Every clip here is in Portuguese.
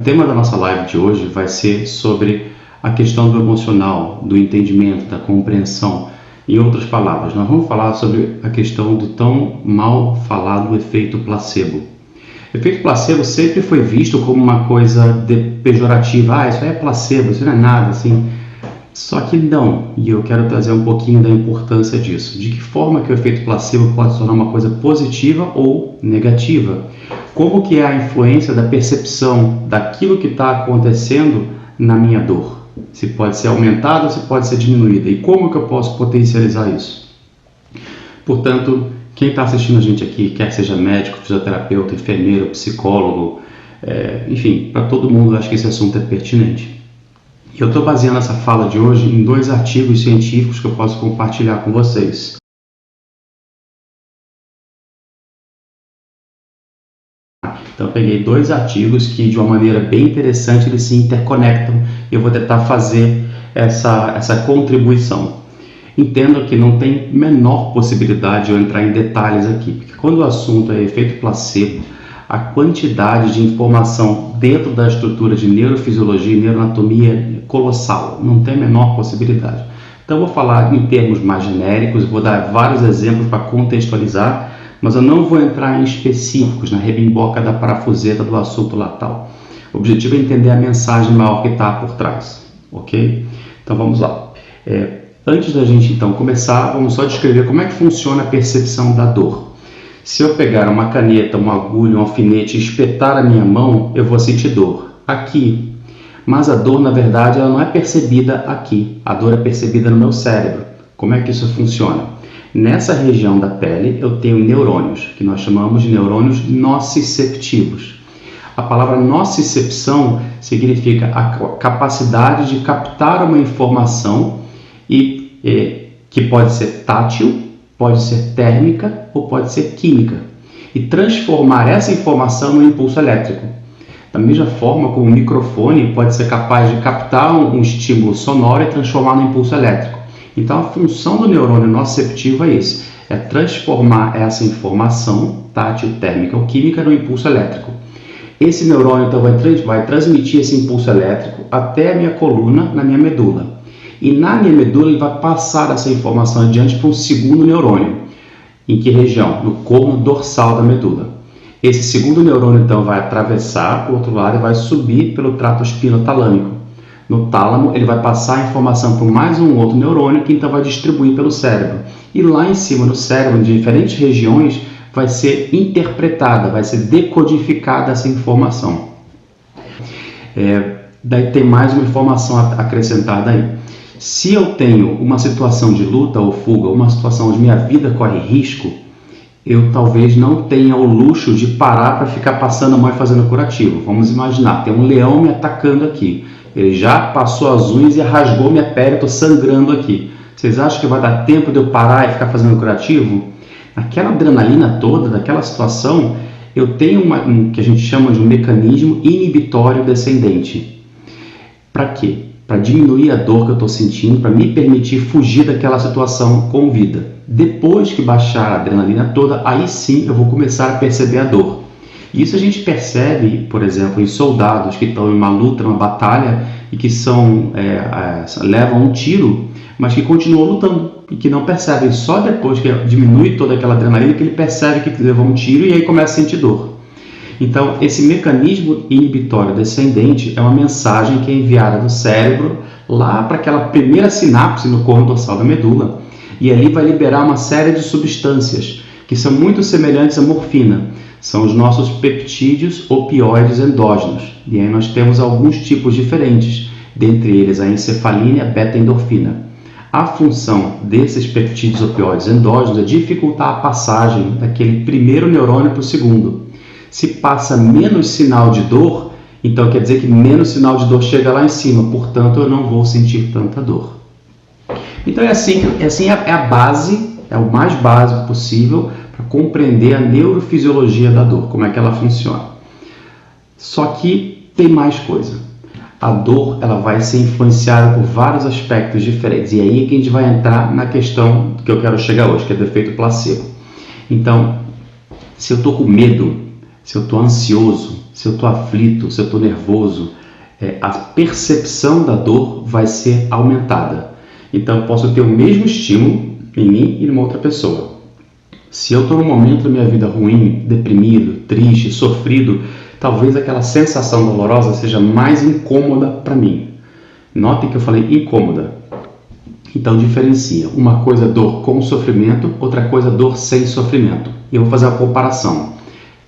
O tema da nossa live de hoje vai ser sobre a questão do emocional, do entendimento, da compreensão. Em outras palavras, nós vamos falar sobre a questão do tão mal falado efeito placebo. O efeito placebo sempre foi visto como uma coisa pejorativa. Isso aí é placebo, isso não é nada, assim. Só que não, e eu quero trazer um pouquinho da importância disso. De que forma que o efeito placebo pode se tornar uma coisa positiva ou negativa? Como que é a influência da percepção daquilo que está acontecendo na minha dor? Se pode ser aumentada ou se pode ser diminuída? E como que eu posso potencializar isso? Portanto, quem está assistindo a gente aqui, quer seja médico, fisioterapeuta, enfermeiro, psicólogo, enfim, para todo mundo, acho que esse assunto é pertinente. E eu estou baseando essa fala de hoje em 2 artigos científicos que eu posso compartilhar com vocês. Então eu peguei 2 artigos que de uma maneira bem interessante eles se interconectam e eu vou tentar fazer essa contribuição. Entendo que não tem menor possibilidade de eu entrar em detalhes aqui, porque quando o assunto é efeito placebo, a quantidade de informação dentro da estrutura de neurofisiologia e neuroanatomia é colossal, não tem a menor possibilidade. Então eu vou falar em termos mais genéricos, vou dar vários exemplos para contextualizar, mas eu não vou entrar em específicos, na rebimboca da parafuseta do assunto lá tal. O objetivo é entender a mensagem maior que está por trás, ok? Então vamos lá. Antes da gente então começar, vamos só descrever como é que funciona a percepção da dor. Se eu pegar uma caneta, uma agulha, um alfinete e espetar a minha mão, eu vou sentir dor aqui. Mas a dor, na verdade, ela não é percebida aqui. A dor é percebida no meu cérebro. Como é que isso funciona? Nessa região da pele eu tenho neurônios, que nós chamamos de neurônios nociceptivos. A palavra nocicepção significa a capacidade de captar uma informação que pode ser tátil, pode ser térmica ou pode ser química e transformar essa informação no impulso elétrico. Da mesma forma como o microfone pode ser capaz de captar um estímulo sonoro e transformar no impulso elétrico. Então a função do neurônio nociceptivo é isso, é transformar essa informação tátil, térmica ou química no impulso elétrico. Esse neurônio então vai transmitir esse impulso elétrico até a minha coluna, na minha medula. E na minha medula ele vai passar essa informação adiante para um segundo neurônio. Em que região? No corno dorsal da medula. Esse segundo neurônio então vai atravessar o outro lado e vai subir pelo trato espinotalâmico. No tálamo ele vai passar a informação para mais um outro neurônio que então vai distribuir pelo cérebro. E lá em cima no cérebro, em diferentes regiões, vai ser interpretada, vai ser decodificada essa informação. Daí tem mais uma informação acrescentada aí. Se eu tenho uma situação de luta ou fuga, uma situação onde minha vida corre risco, eu talvez não tenha o luxo de parar para ficar passando a mão e fazendo curativo. Vamos imaginar, tem um leão me atacando aqui. Ele já passou as unhas e rasgou minha pele, estou sangrando aqui. Vocês acham que vai dar tempo de eu parar e ficar fazendo curativo? Aquela adrenalina toda, daquela situação, eu tenho um que a gente chama de um mecanismo inibitório descendente. Para quê? Para diminuir a dor que eu estou sentindo, para me permitir fugir daquela situação com vida. Depois que baixar a adrenalina toda, aí sim eu vou começar a perceber a dor. Isso a gente percebe, por exemplo, em soldados que estão em uma luta, uma batalha, e que levam um tiro, mas que continuam lutando e que não percebem. Só depois que diminui toda aquela adrenalina que ele percebe que levou um tiro e aí começa a sentir dor. Então, esse mecanismo inibitório descendente é uma mensagem que é enviada do cérebro lá para aquela primeira sinapse no corno dorsal da medula e ali vai liberar uma série de substâncias que são muito semelhantes à morfina. São os nossos peptídeos opioides endógenos. E aí nós temos alguns tipos diferentes, dentre eles a encefalina e a beta-endorfina. A função desses peptídeos opioides endógenos é dificultar a passagem daquele primeiro neurônio para o segundo. Se passa menos sinal de dor, então quer dizer que menos sinal de dor chega lá em cima, portanto eu não vou sentir tanta dor. Então é a base, é o mais básico possível para compreender a neurofisiologia da dor, como é que ela funciona. Só que tem mais coisa. A dor ela vai ser influenciada por vários aspectos diferentes, e aí é que a gente vai entrar na questão que eu quero chegar hoje, que é do efeito placebo. Então, se eu estou com medo, se eu estou ansioso, se eu estou aflito, se eu estou nervoso, a percepção da dor vai ser aumentada. Então eu posso ter o mesmo estímulo em mim e em uma outra pessoa. Se eu estou num momento da minha vida ruim, deprimido, triste, sofrido, talvez aquela sensação dolorosa seja mais incômoda para mim. Notem que eu falei incômoda. Então diferencia. Uma coisa é dor com sofrimento, outra coisa é dor sem sofrimento. E eu vou fazer uma comparação.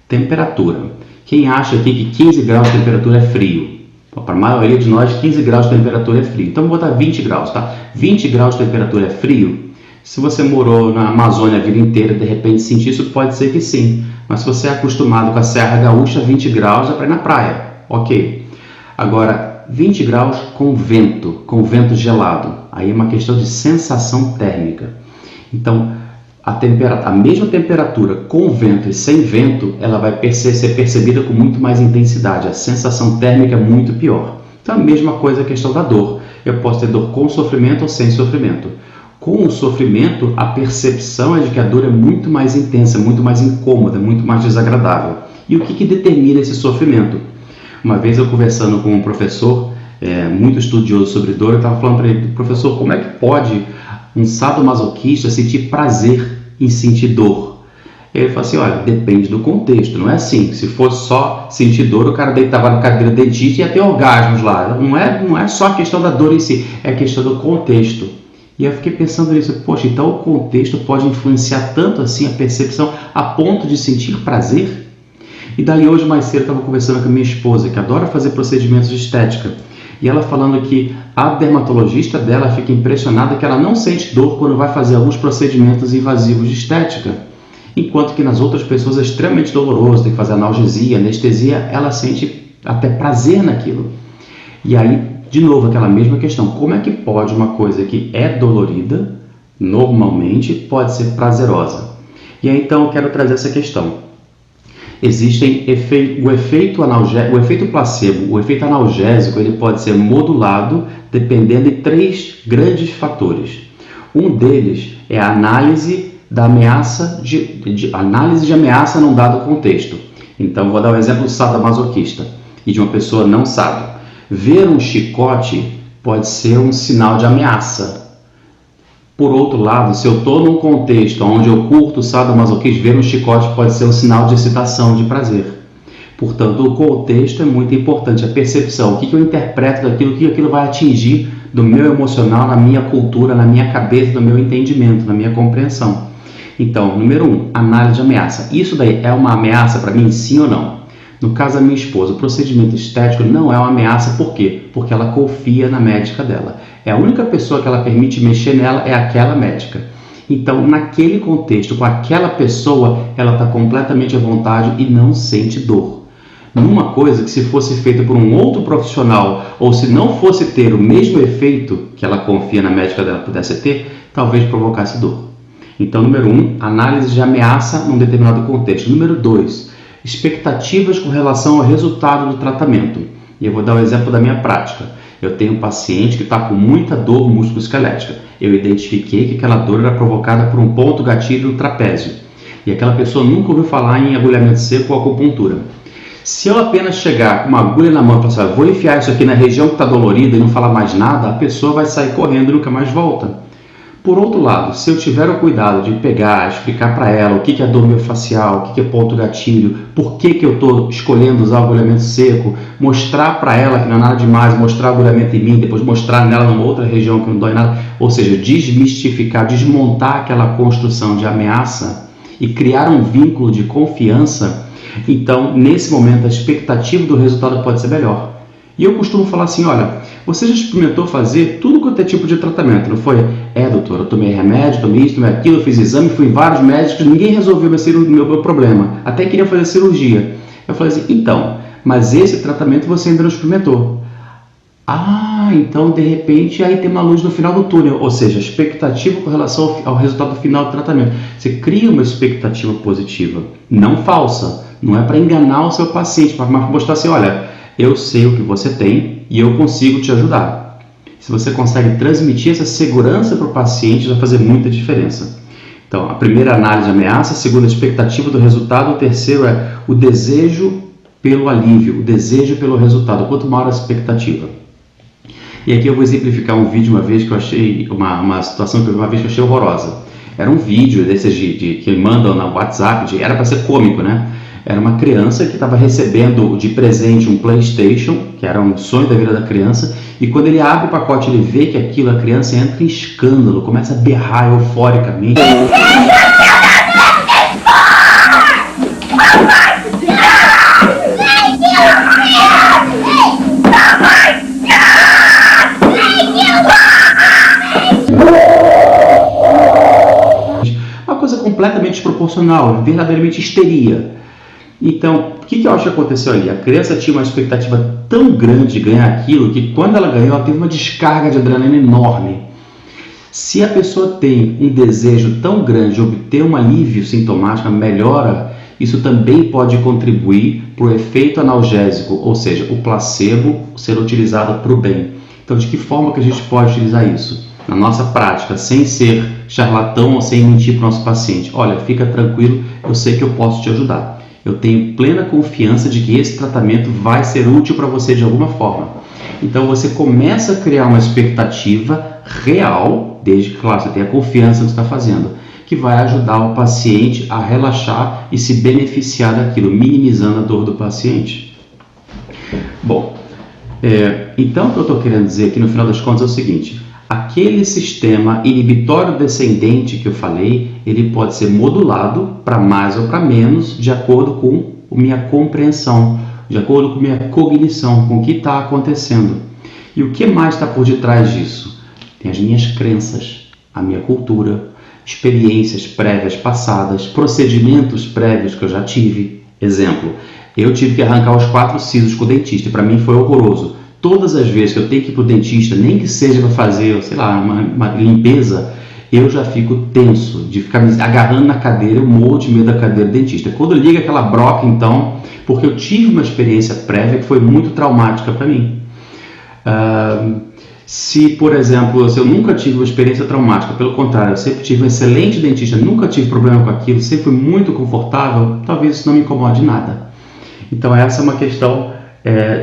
Temperatura. Quem acha aqui que 15 graus de temperatura é frio? Para a maioria de nós, 15 graus de temperatura é frio. Então vou botar 20 graus, tá? 20 graus de temperatura é frio? Se você morou na Amazônia a vida inteira e de repente sentir isso, pode ser que sim. Mas se você é acostumado com a Serra Gaúcha, 20 graus é para ir na praia. Ok. Agora, 20 graus com vento gelado. Aí é uma questão de sensação térmica. Então, a mesma temperatura com vento e sem vento, ela vai ser percebida com muito mais intensidade. A sensação térmica é muito pior. Então, a mesma coisa a questão da dor. Eu posso ter dor com sofrimento ou sem sofrimento. Com o sofrimento, a percepção é de que a dor é muito mais intensa, muito mais incômoda, muito mais desagradável. E o que determina esse sofrimento? Uma vez eu conversando com um professor muito estudioso sobre dor, eu estava falando para ele: professor, como é que pode um sadomasoquista sentir prazer em sentir dor? Ele falou assim: olha, depende do contexto, não é assim. Se fosse só sentir dor, o cara deitava na cadeira de dentista e ia ter orgasmos lá. Não é só a questão da dor em si, é a questão do contexto. E eu fiquei pensando nisso: poxa, então o contexto pode influenciar tanto assim a percepção a ponto de sentir prazer? E daí hoje mais cedo eu estava conversando com a minha esposa, que adora fazer procedimentos de estética. E ela falando que a dermatologista dela fica impressionada que ela não sente dor quando vai fazer alguns procedimentos invasivos de estética. Enquanto que nas outras pessoas é extremamente doloroso, tem que fazer analgesia, anestesia, ela sente até prazer naquilo. E aí, de novo, aquela mesma questão: como é que pode uma coisa que é dolorida, normalmente, pode ser prazerosa? E aí então eu quero trazer essa questão. Existem o efeito placebo, o efeito analgésico, ele pode ser modulado dependendo de 3 grandes fatores. Um deles é a análise da ameaça análise de ameaça num dado contexto. Então vou dar um exemplo do sadomasoquista e de uma pessoa não sádio. Ver um chicote pode ser um sinal de ameaça. Por outro lado, se eu estou num contexto onde eu curto o sadomasoquismo, ver um chicote pode ser um sinal de excitação, de prazer. Portanto, o contexto é muito importante, a percepção, o que eu interpreto daquilo, o que aquilo vai atingir do meu emocional, na minha cultura, na minha cabeça, no meu entendimento, na minha compreensão. Então, número 1, análise de ameaça. Isso daí é uma ameaça para mim, sim ou não? No caso da minha esposa, o procedimento estético não é uma ameaça, por quê? Porque ela confia na médica dela. A única pessoa que ela permite mexer nela é aquela médica. Então, naquele contexto, com aquela pessoa, ela está completamente à vontade e não sente dor. Numa coisa que se fosse feita por um outro profissional, ou se não fosse ter o mesmo efeito que ela confia na médica dela pudesse ter, talvez provocasse dor. Então, número 1, análise de ameaça num determinado contexto. Número 2, expectativas com relação ao resultado do tratamento. E eu vou dar um exemplo da minha prática. Eu tenho um paciente que está com muita dor musculoesquelética. Eu identifiquei que aquela dor era provocada por um ponto gatilho do trapézio. E aquela pessoa nunca ouviu falar em agulhamento seco ou acupuntura. Se eu apenas chegar com uma agulha na mão e falar: vou enfiar isso aqui na região que está dolorida e não falar mais nada, a pessoa vai sair correndo e nunca mais volta. Por outro lado, se eu tiver o cuidado de pegar, explicar para ela o que é dor miofascial, o que é ponto gatilho, por que eu estou escolhendo usar o agulhamento seco, mostrar para ela que não é nada demais, mostrar o agulhamento em mim, depois mostrar nela numa outra região que não dói nada, ou seja, desmistificar, desmontar aquela construção de ameaça e criar um vínculo de confiança, então nesse momento a expectativa do resultado pode ser melhor. E eu costumo falar assim: olha, você já experimentou fazer tudo quanto é tipo de tratamento, não foi? Doutor, eu tomei remédio, tomei isso, tomei aquilo, eu fiz exame, fui em vários médicos, ninguém resolveu meu problema, até queria fazer cirurgia. Eu falei assim: então, mas esse tratamento você ainda não experimentou. Então de repente aí tem uma luz no final do túnel, ou seja, expectativa com relação ao resultado final do tratamento. Você cria uma expectativa positiva, não falsa, não é para enganar o seu paciente, para mostrar assim: olha, eu sei o que você tem e eu consigo te ajudar. Se você consegue transmitir essa segurança para o paciente, vai fazer muita diferença. Então, a primeira análise de ameaça, a segunda, a expectativa do resultado, o terceiro é o desejo pelo alívio, o desejo pelo resultado, quanto maior a expectativa. E aqui eu vou exemplificar um vídeo uma vez que eu achei, uma situação que eu vi uma vez que eu achei horrorosa. Era um vídeo desses que mandam no WhatsApp, era para ser cômico, né? Era uma criança que estava recebendo de presente um PlayStation, que era um sonho da vida da criança, e quando ele abre o pacote ele vê que aquilo, a criança entra em escândalo, começa a berrar euforicamente. Uma coisa completamente desproporcional, verdadeiramente histeria. Então, o que eu acho que aconteceu ali? A criança tinha uma expectativa tão grande de ganhar aquilo que quando ela ganhou, ela teve uma descarga de adrenalina enorme. Se a pessoa tem um desejo tão grande de obter um alívio sintomático, uma melhora, isso também pode contribuir para o efeito analgésico, ou seja, o placebo ser utilizado para o bem. Então, de que forma que a gente pode utilizar isso? Na nossa prática, sem ser charlatão ou sem mentir para o nosso paciente. Olha, fica tranquilo, eu sei que eu posso te ajudar. Eu tenho plena confiança de que esse tratamento vai ser útil para você de alguma forma. Então você começa a criar uma expectativa real, desde que, claro, você tenha confiança no que está fazendo, que vai ajudar o paciente a relaxar e se beneficiar daquilo, minimizando a dor do paciente. Bom, então o que eu estou querendo dizer aqui no final das contas é o seguinte: aquele sistema inibitório descendente que eu falei, ele pode ser modulado para mais ou para menos, de acordo com a minha compreensão, de acordo com a minha cognição, com o que está acontecendo. E o que mais está por detrás disso? Tem as minhas crenças, a minha cultura, experiências prévias passadas, procedimentos prévios que eu já tive. Exemplo, eu tive que arrancar os 4 sisos com o dentista e para mim foi horroroso. Todas as vezes que eu tenho que ir para o dentista, nem que seja para fazer, sei lá, uma limpeza, eu já fico tenso, de ficar me agarrando na cadeira, eu morro de medo da cadeira do dentista. Quando liga aquela broca, então, porque eu tive uma experiência prévia que foi muito traumática para mim. Se, por exemplo, se eu nunca tive uma experiência traumática, pelo contrário, eu sempre tive um excelente dentista, nunca tive problema com aquilo, sempre fui muito confortável, talvez isso não me incomode nada. Então essa é uma questão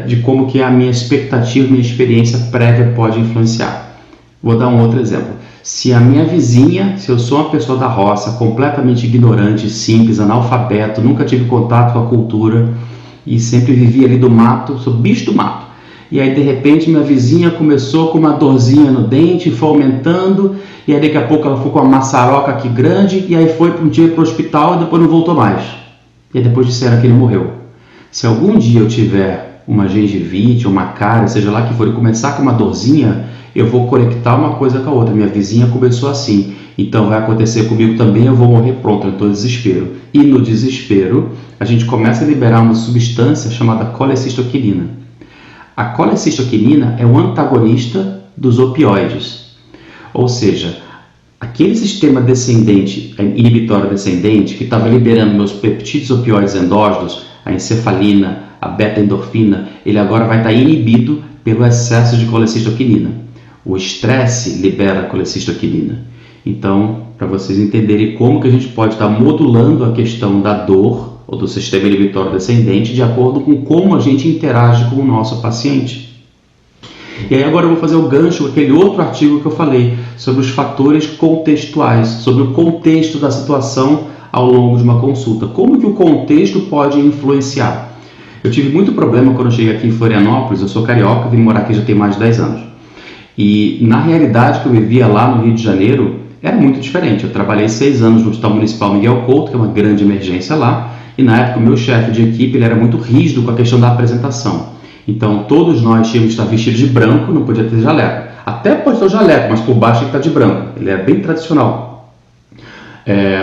de como que a minha expectativa, minha experiência prévia pode influenciar. Vou dar um outro exemplo. Se a minha vizinha, se eu sou uma pessoa da roça, completamente ignorante, simples, analfabeto, nunca tive contato com a cultura e sempre vivi ali do mato, sou bicho do mato. E aí de repente minha vizinha começou com uma dorzinha no dente, foi aumentando, e aí daqui a pouco ela ficou com uma maçaroca aqui grande, e aí foi um dia para o hospital e depois não voltou mais. E aí depois disseram que ele morreu. Se algum dia eu tiver uma gengivite, uma cárie, seja lá que for, e começar com uma dorzinha, eu vou conectar uma coisa com a outra. Minha vizinha começou assim, então vai acontecer comigo também, eu vou morrer, pronto, eu estou em desespero. E no desespero, a gente começa a liberar uma substância chamada colecistoquinina. A colecistoquinina é um antagonista dos opioides, ou seja, aquele sistema descendente, inibitório descendente, que estava liberando meus peptídeos opioides endógenos, a encefalina, a beta-endorfina, ele agora vai estar inibido pelo excesso de colecistoquinina. O estresse libera a colecistoquinina. Então, para vocês entenderem como que a gente pode estar modulando a questão da dor ou do sistema inibitório descendente de acordo com como a gente interage com o nosso paciente. E aí agora eu vou fazer o gancho com aquele outro artigo que eu falei sobre os fatores contextuais, sobre o contexto da situação ao longo de uma consulta. Como que o contexto pode influenciar? Eu tive muito problema quando eu cheguei aqui em Florianópolis, eu sou carioca, vim morar aqui já tem mais de 10 anos. E na realidade que eu vivia lá no Rio de Janeiro, era muito diferente. Eu trabalhei 6 anos no Hospital Municipal Miguel Couto, que é uma grande emergência lá, e na época o meu chefe de equipe ele era muito rígido com a questão da apresentação. Então todos nós tínhamos que estar vestidos de branco, não podia ter jaleco. Até pode ter o jaleco, mas por baixo tem que estar de branco. Ele era bem tradicional.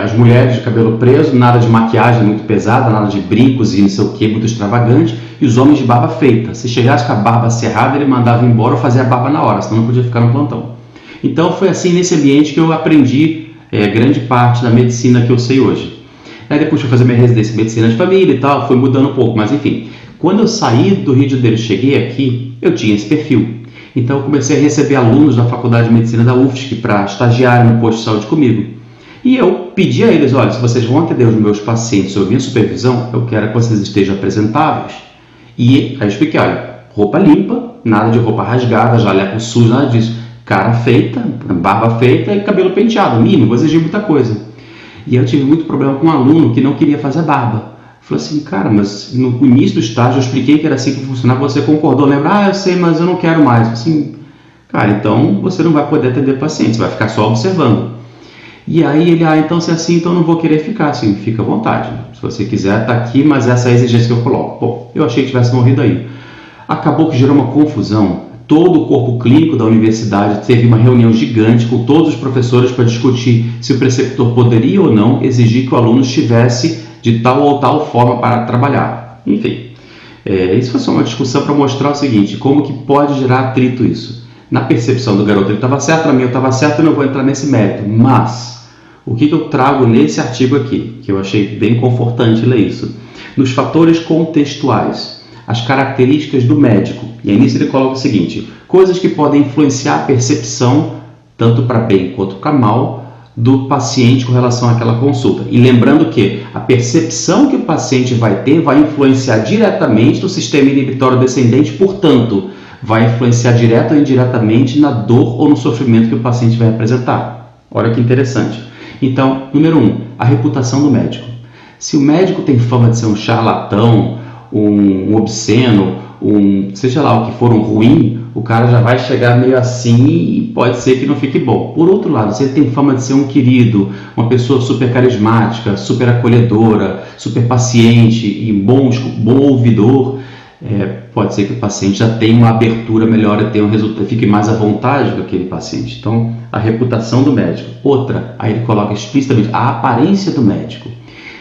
As mulheres de cabelo preso, nada de maquiagem muito pesada, nada de brincos e não sei o que, muito extravagante, e os homens de barba feita. Se chegasse com a barba cerrada, ele mandava embora ou fazia a barba na hora, senão não podia ficar no plantão. Então foi assim nesse ambiente que eu aprendi grande parte da medicina que eu sei hoje. Aí depois fui fazer minha residência em medicina de família e tal, foi mudando um pouco, mas enfim. Quando eu saí do Rio de Janeiro e cheguei aqui, eu tinha esse perfil. Então eu comecei a receber alunos da Faculdade de Medicina da UFSC para estagiarem no posto de saúde comigo. E eu pedi a eles, olha, se vocês vão atender os meus pacientes sob minha supervisão, eu quero que vocês estejam apresentáveis. E aí eu expliquei, olha, roupa limpa, nada de roupa rasgada, jaleco sujo, nada disso. Cara feita, barba feita e cabelo penteado, mínimo, vou exigir muita coisa. E eu tive muito problema com um aluno que não queria fazer barba. Falei assim, cara, mas no início do estágio eu expliquei que era assim que funcionava, você concordou, lembra? Eu sei, mas eu não quero mais. Assim, cara, então você não vai poder atender pacientes, vai ficar só observando. E aí ele, então se é assim, então eu não vou querer ficar. Assim, fica à vontade. Se você quiser, tá aqui, mas essa é a exigência que eu coloco. Bom, eu achei que tivesse morrido aí. Acabou que gerou uma confusão. Todo o corpo clínico da universidade teve uma reunião gigante com todos os professores para discutir se o preceptor poderia ou não exigir que o aluno estivesse de tal ou tal forma para trabalhar. Enfim, isso foi só uma discussão para mostrar o seguinte, como que pode gerar atrito isso. Na percepção do garoto ele estava certo, na minha eu estava certo, eu não vou entrar nesse mérito, mas o que eu trago nesse artigo aqui, que eu achei bem confortante ler isso, nos fatores contextuais, as características do médico, e aí nisso ele coloca o seguinte, coisas que podem influenciar a percepção, tanto para bem quanto para mal, do paciente com relação àquela consulta. E lembrando que a percepção que o paciente vai ter vai influenciar diretamente no sistema inibitório descendente, portanto, vai influenciar direto ou indiretamente na dor ou no sofrimento que o paciente vai apresentar. Olha que interessante. Então, número 1, a reputação do médico. Se o médico tem fama de ser um charlatão, um obsceno, seja lá o que for, um ruim, o cara já vai chegar meio assim e pode ser que não fique bom. Por outro lado, se ele tem fama de ser um querido, uma pessoa super carismática, super acolhedora, super paciente e bom ouvidor, pode ser que o paciente já tenha uma abertura melhor e tenha um resultado, fique mais à vontade com aquele paciente. Então, a reputação do médico. Outra, aí ele coloca explicitamente a aparência do médico.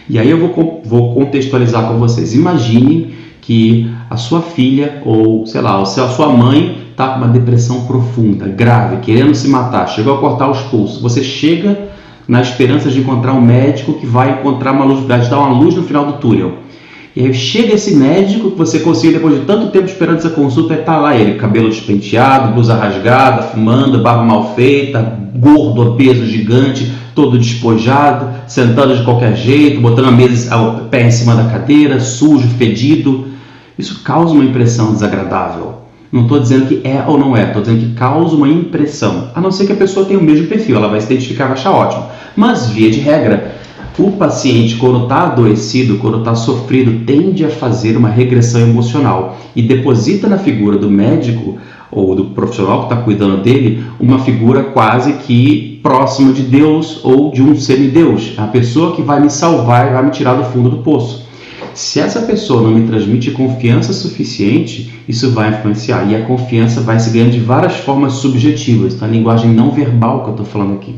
E aí eu vou contextualizar com vocês. Imagine que a sua filha ou, sei lá, a sua mãe está com uma depressão profunda, grave, querendo se matar, chegou a cortar os pulsos. Você chega na esperança de encontrar um médico que vai encontrar uma luz, vai te dar uma luz no final do túnel. E aí chega esse médico que você conseguiu depois de tanto tempo esperando essa consulta e está lá ele, cabelo despenteado, blusa rasgada, fumando, barba mal feita, gordo, obeso, gigante, todo despojado, sentando de qualquer jeito, botando o pé em cima da cadeira, sujo, fedido. Isso causa uma impressão desagradável. Não estou dizendo que é ou não é, estou dizendo que causa uma impressão. A não ser que a pessoa tenha o mesmo perfil, ela vai se identificar e vai achar ótimo. Mas, via de regra, o paciente, quando está adoecido, quando está sofrido, tende a fazer uma regressão emocional e deposita na figura do médico ou do profissional que está cuidando dele uma figura quase que próxima de Deus ou de um semideus, a pessoa que vai me salvar e vai me tirar do fundo do poço. Se essa pessoa não me transmite confiança suficiente, isso vai influenciar. E a confiança vai se ganhando de várias formas subjetivas, na linguagem não verbal que eu estou falando aqui.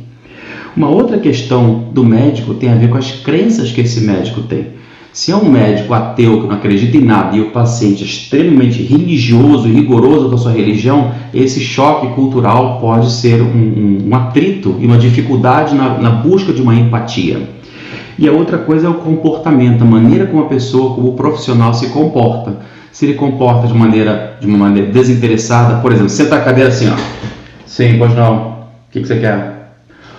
Uma outra questão do médico tem a ver com as crenças que esse médico tem. Se é um médico ateu que não acredita em nada e o paciente é extremamente religioso e rigoroso com a sua religião, esse choque cultural pode ser um atrito e uma dificuldade na busca de uma empatia. E a outra coisa é o comportamento, a maneira como a pessoa, como o profissional se comporta. Se ele comporta de uma maneira desinteressada, por exemplo, senta a cadeira assim, ó. Sim, pois não. O que você quer?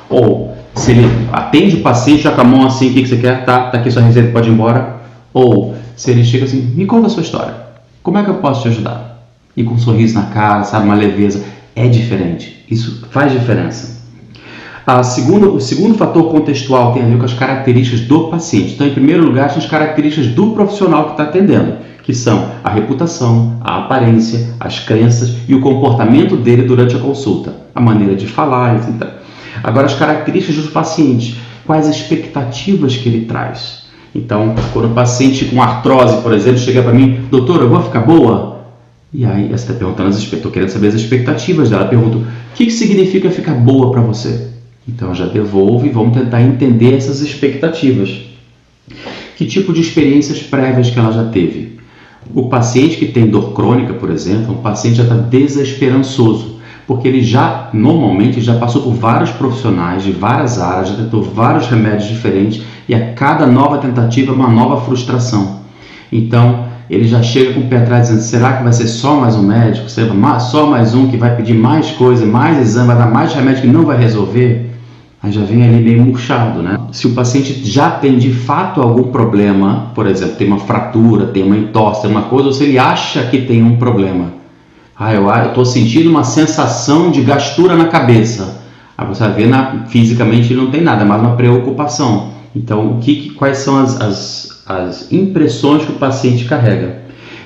Ou se ele atende o paciente já com a mão assim, o que você quer? Tá aqui sua receita, pode ir embora. Ou se ele chega assim, me conta a sua história. Como é que eu posso te ajudar? E com um sorriso na cara, sabe, uma leveza. É diferente. Isso faz diferença. O segundo fator contextual tem a ver com as características do paciente. Então, em primeiro lugar, as características do profissional que está atendendo, que são a reputação, a aparência, as crenças e o comportamento dele durante a consulta, a maneira de falar, etc. Agora, as características do paciente, quais expectativas que ele traz. Então, quando o paciente com artrose, por exemplo, chega para mim, doutor, eu vou ficar boa? E aí, você está perguntando estou querendo saber as expectativas dela. Eu pergunto, o que significa ficar boa para você? Então, já devolvo e vamos tentar entender essas expectativas. Que tipo de experiências prévias que ela já teve? O paciente que tem dor crônica, por exemplo, um paciente já está desesperançoso, porque ele normalmente já passou por vários profissionais de várias áreas, já tentou vários remédios diferentes e a cada nova tentativa é uma nova frustração. Então, ele já chega com o pé atrás dizendo, será que vai ser só mais um médico? Será só mais um que vai pedir mais coisa, mais exame, vai dar mais remédio que não vai resolver? Aí já vem ali meio murchado, né? Se o paciente já tem de fato algum problema, por exemplo, tem uma fratura, tem uma entorse, tem uma coisa, ou se ele acha que tem um problema. Eu estou sentindo uma sensação de gastura na cabeça. Aí você vai ver, fisicamente ele não tem nada, é mais uma preocupação. Então, quais são as impressões que o paciente carrega?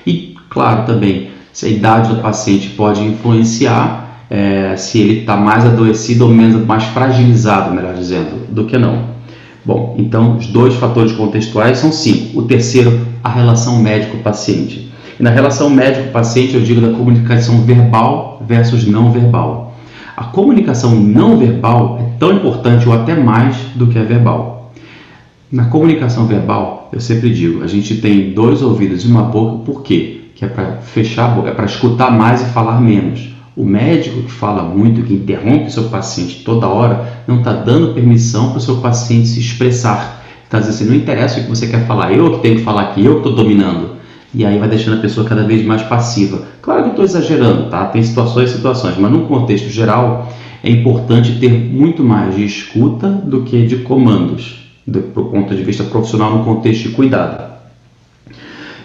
E, claro, também, se a idade do paciente pode influenciar, se ele está mais adoecido ou menos, mais fragilizado, melhor dizendo, do que não. Bom, então, os 2 fatores contextuais são 5. O terceiro, a relação médico-paciente. E na relação médico-paciente, eu digo da comunicação verbal versus não verbal. A comunicação não verbal é tão importante ou até mais do que a verbal. Na comunicação verbal, eu sempre digo, a gente tem 2 ouvidos e uma boca, por quê? Que é para fechar a boca, é para escutar mais e falar menos. O médico que fala muito, que interrompe o seu paciente toda hora, não está dando permissão para o seu paciente se expressar. Está dizendo assim, não interessa o que você quer falar, eu que tenho que falar aqui, eu que estou dominando. E aí vai deixando a pessoa cada vez mais passiva. Claro que eu estou exagerando, tá? Tem situações, mas num contexto geral é importante ter muito mais de escuta do que de comandos, do ponto de vista profissional no contexto de cuidado.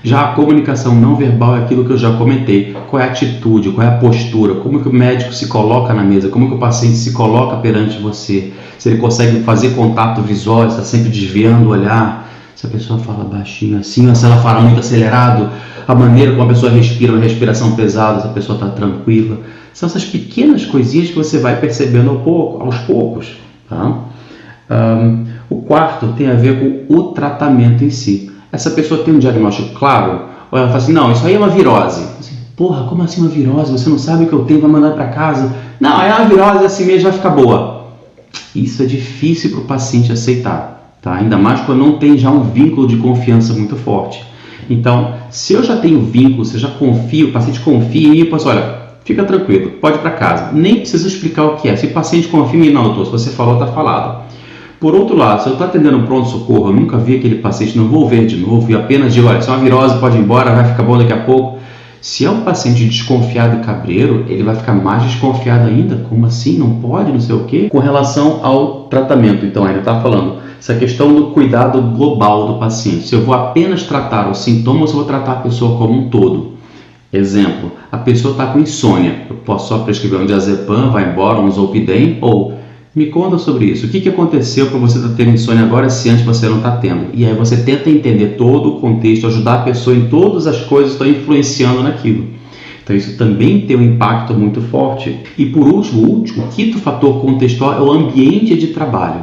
Já a comunicação não verbal é aquilo que eu já comentei. Qual é a atitude, qual é a postura, como que o médico se coloca na mesa, como que o paciente se coloca perante você, se ele consegue fazer contato visual, está sempre desviando o olhar, se a pessoa fala baixinho assim, ou se ela fala muito acelerado, a maneira como a pessoa respira, uma respiração pesada, se a pessoa está tranquila. São essas pequenas coisinhas que você vai percebendo aos poucos. Tá? O quarto tem a ver com o tratamento em si. Essa pessoa tem um diagnóstico claro? Ou ela fala assim, não, isso aí é uma virose. Assim, porra, como assim uma virose? Você não sabe o que eu tenho, vai mandar para casa? Não, é uma virose, assim mesmo, vai ficar boa. Isso é difícil para o paciente aceitar, tá? Ainda mais quando não tem já um vínculo de confiança muito forte. Então, se eu já tenho vínculo, se eu já confio, o paciente confia em mim, eu posso, olha, fica tranquilo, pode ir para casa. Nem precisa explicar o que é. Se o paciente confia em mim, não, doutor, se você falou, está falado. Por outro lado, se eu estou atendendo um pronto-socorro, eu nunca vi aquele paciente, não vou ver de novo, e apenas digo, olha, se é uma virose, pode ir embora, vai ficar bom daqui a pouco. Se é um paciente desconfiado e cabreiro, ele vai ficar mais desconfiado ainda. Como assim? Não pode, não sei o quê? Com relação ao tratamento, então, ainda está falando essa questão do cuidado global do paciente. Se eu vou apenas tratar os sintomas, ou se eu vou tratar a pessoa como um todo. Exemplo, a pessoa está com insônia. Eu posso só prescrever um diazepam, vai embora, um zolpidem, ou me conta sobre isso. O que aconteceu para você estar tendo insônia agora se antes você não está tendo? E aí você tenta entender todo o contexto, ajudar a pessoa em todas as coisas que estão influenciando naquilo. Então isso também tem um impacto muito forte. E por último, o quinto fator contextual é o ambiente de trabalho.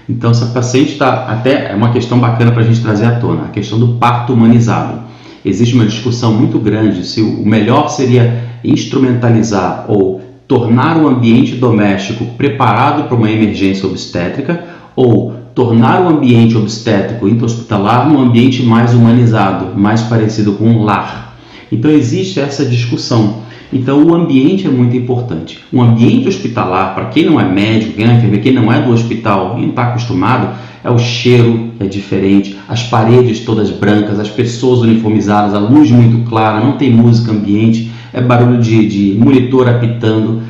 Então se a paciente está, até é uma questão bacana para a gente trazer à tona, a questão do parto humanizado. Existe uma discussão muito grande se o melhor seria instrumentalizar ou tornar o ambiente doméstico preparado para uma emergência obstétrica ou tornar o ambiente obstétrico intra-hospitalar num ambiente mais humanizado, mais parecido com um lar. Então existe essa discussão. Então o ambiente é muito importante. Um ambiente hospitalar, para quem não é médico, quem não é enfermeiro, quem não é do hospital e não está acostumado, é o cheiro é diferente, as paredes todas brancas, as pessoas uniformizadas, a luz muito clara, não tem música ambiente, é barulho de monitor apitando.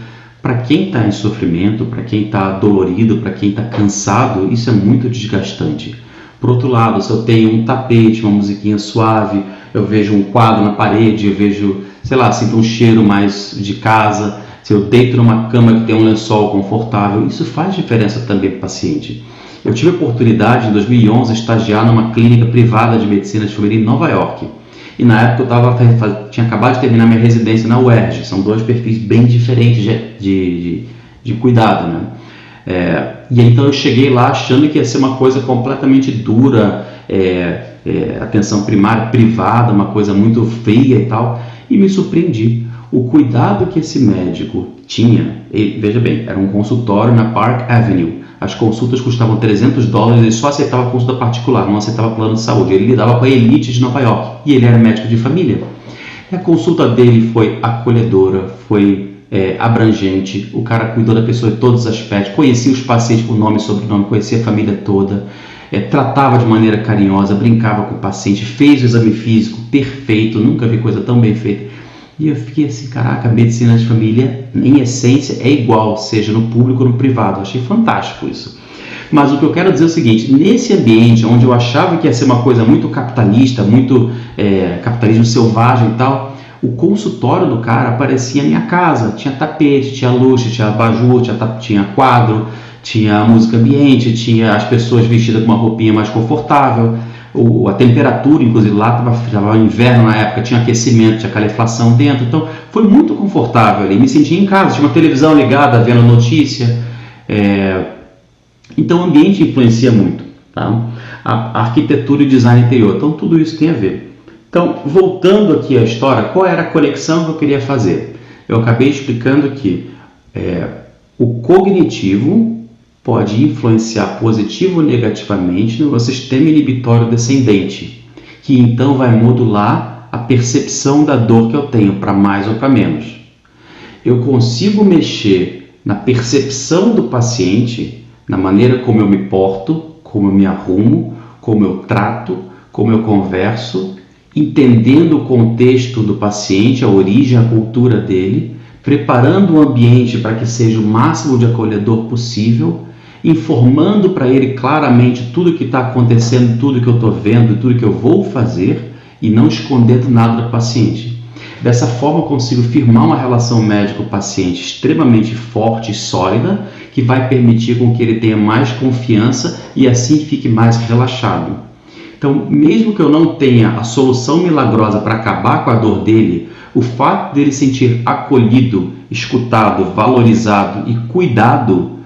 Para quem está em sofrimento, para quem está dolorido, para quem está cansado, isso é muito desgastante. Por outro lado, se eu tenho um tapete, uma musiquinha suave, eu vejo um quadro na parede, eu vejo, sei lá, sinto um cheiro mais de casa, se eu deito numa cama que tem um lençol confortável, isso faz diferença também para o paciente. Eu tive a oportunidade, em 2011, de estagiar numa clínica privada de medicina de família em Nova York. E na época eu tinha acabado de terminar minha residência na UERJ, são dois perfis bem diferentes de cuidado, né? E então eu cheguei lá achando que ia ser uma coisa completamente dura, atenção primária, privada, uma coisa muito fria e tal, e me surpreendi. O cuidado que esse médico tinha, veja bem, era um consultório na Park Avenue, as consultas custavam $300, ele só aceitava consulta particular, não aceitava plano de saúde, ele lidava com a elite de Nova York, e ele era médico de família. E a consulta dele foi acolhedora, foi abrangente, o cara cuidou da pessoa em todos os aspectos, conhecia os pacientes por nome e sobrenome, conhecia a família toda, tratava de maneira carinhosa, brincava com o paciente, fez o exame físico perfeito, nunca vi coisa tão bem feita. E eu fiquei assim, caraca, a medicina de família, em essência, é igual, seja no público ou no privado. Eu achei fantástico isso. Mas o que eu quero dizer é o seguinte: nesse ambiente onde eu achava que ia ser uma coisa muito capitalista, muito capitalismo selvagem e tal, o consultório do cara parecia a minha casa. Tinha tapete, tinha luxo, tinha abajur, tinha quadro, tinha música ambiente, tinha as pessoas vestidas com uma roupinha mais confortável. A temperatura, inclusive lá estava inverno na época, tinha aquecimento, tinha calefação dentro, então foi muito confortável ali, me senti em casa, tinha uma televisão ligada, vendo notícia, então o ambiente influencia muito, tá? A arquitetura e o design interior, então tudo isso tem a ver. Então, voltando aqui à história, qual era a conexão que eu queria fazer? Eu acabei explicando que o cognitivo pode influenciar positivo ou negativamente no sistema inibitório descendente, que então vai modular a percepção da dor que eu tenho, para mais ou para menos. Eu consigo mexer na percepção do paciente, na maneira como eu me porto, como eu me arrumo, como eu trato, como eu converso, entendendo o contexto do paciente, a origem, a cultura dele, preparando o ambiente para que seja o máximo de acolhedor possível, informando para ele claramente tudo o que está acontecendo, tudo que eu estou vendo, tudo que eu vou fazer e não escondendo nada do paciente. Dessa forma eu consigo firmar uma relação médico-paciente extremamente forte e sólida, que vai permitir com que ele tenha mais confiança e assim fique mais relaxado. Então, mesmo que eu não tenha a solução milagrosa para acabar com a dor dele, o fato dele sentir acolhido, escutado, valorizado e cuidado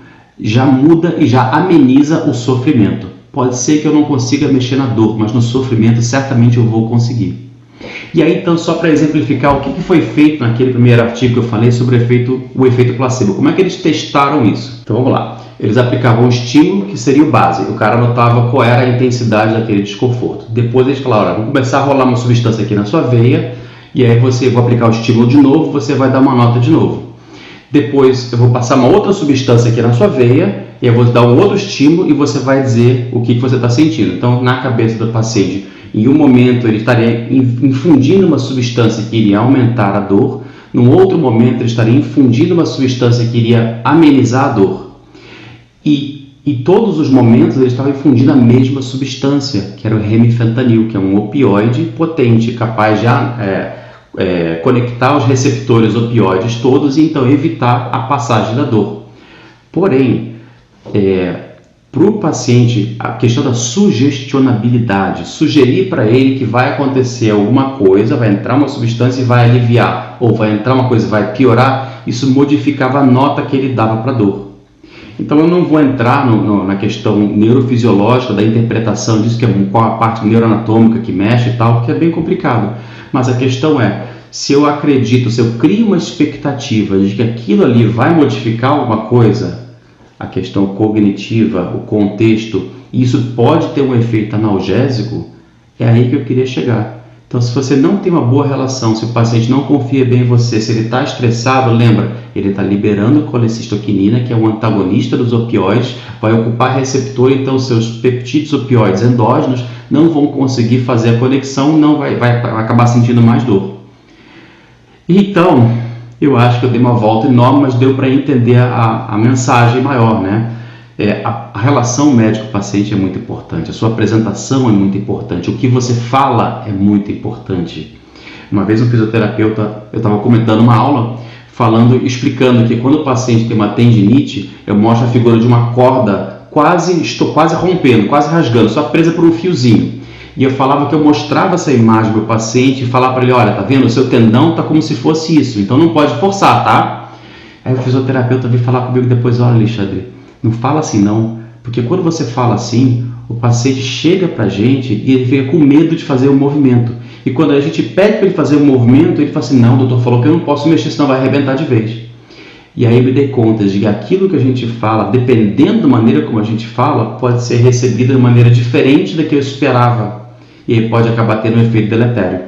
já muda e já ameniza o sofrimento. Pode ser que eu não consiga mexer na dor, mas no sofrimento certamente eu vou conseguir. E aí, então, só para exemplificar o que foi feito naquele primeiro artigo que eu falei sobre o efeito placebo. Como é que eles testaram isso? Então vamos lá. Eles aplicavam um estímulo que seria o base. O cara notava qual era a intensidade daquele desconforto. Depois eles falaram: vamos começar a rolar uma substância aqui na sua veia, e aí vou aplicar o estímulo de novo, você vai dar uma nota de novo. Depois eu vou passar uma outra substância aqui na sua veia, e eu vou dar um outro estímulo e você vai dizer o que você está sentindo. Então, na cabeça do paciente, em um momento ele estaria infundindo uma substância que iria aumentar a dor, num outro momento ele estaria infundindo uma substância que iria amenizar a dor. E em todos os momentos ele estava infundindo a mesma substância, que era o remifentanil, que é um opioide potente, capaz de conectar os receptores opioides todos e então evitar a passagem da dor. Porém, para o paciente, a questão da sugestionabilidade, sugerir para ele que vai acontecer alguma coisa, vai entrar uma substância e vai aliviar, ou vai entrar uma coisa e vai piorar, isso modificava a nota que ele dava para a dor. Então eu não vou entrar na questão neurofisiológica da interpretação disso, que é qual a parte neuroanatômica que mexe e tal, porque é bem complicado. Mas a questão é, se eu acredito, se eu crio uma expectativa de que aquilo ali vai modificar alguma coisa, a questão cognitiva, o contexto, e isso pode ter um efeito analgésico, é aí que eu queria chegar. Então, se você não tem uma boa relação, se o paciente não confia bem em você, se ele está estressado, lembra, ele está liberando colecistoquinina, que é um antagonista dos opioides, vai ocupar receptor, então seus peptídeos opioides endógenos não vão conseguir fazer a conexão, não vai acabar sentindo mais dor. Então, eu acho que eu dei uma volta enorme, mas deu para entender a mensagem maior, né? A relação médico-paciente é muito importante, a sua apresentação é muito importante, o que você fala é muito importante. Uma vez um fisioterapeuta, eu estava comentando uma aula, explicando que quando o paciente tem uma tendinite, eu mostro a figura de uma corda, estou quase rompendo, quase rasgando, só presa por um fiozinho. E eu falava que eu mostrava essa imagem para o paciente e falava para ele: olha, tá vendo, o seu tendão tá como se fosse isso, então não pode forçar, tá? Aí o fisioterapeuta veio falar comigo depois: olha, Alexandre, não fala assim não, porque quando você fala assim, o paciente chega pra gente e ele fica com medo de fazer o movimento. E quando a gente pede para ele fazer o movimento, ele fala assim: não, o doutor falou que eu não posso mexer, senão vai arrebentar de vez. E aí eu me dei conta de que aquilo que a gente fala, dependendo da maneira como a gente fala, pode ser recebido de maneira diferente da que eu esperava. E aí pode acabar tendo um efeito deletério.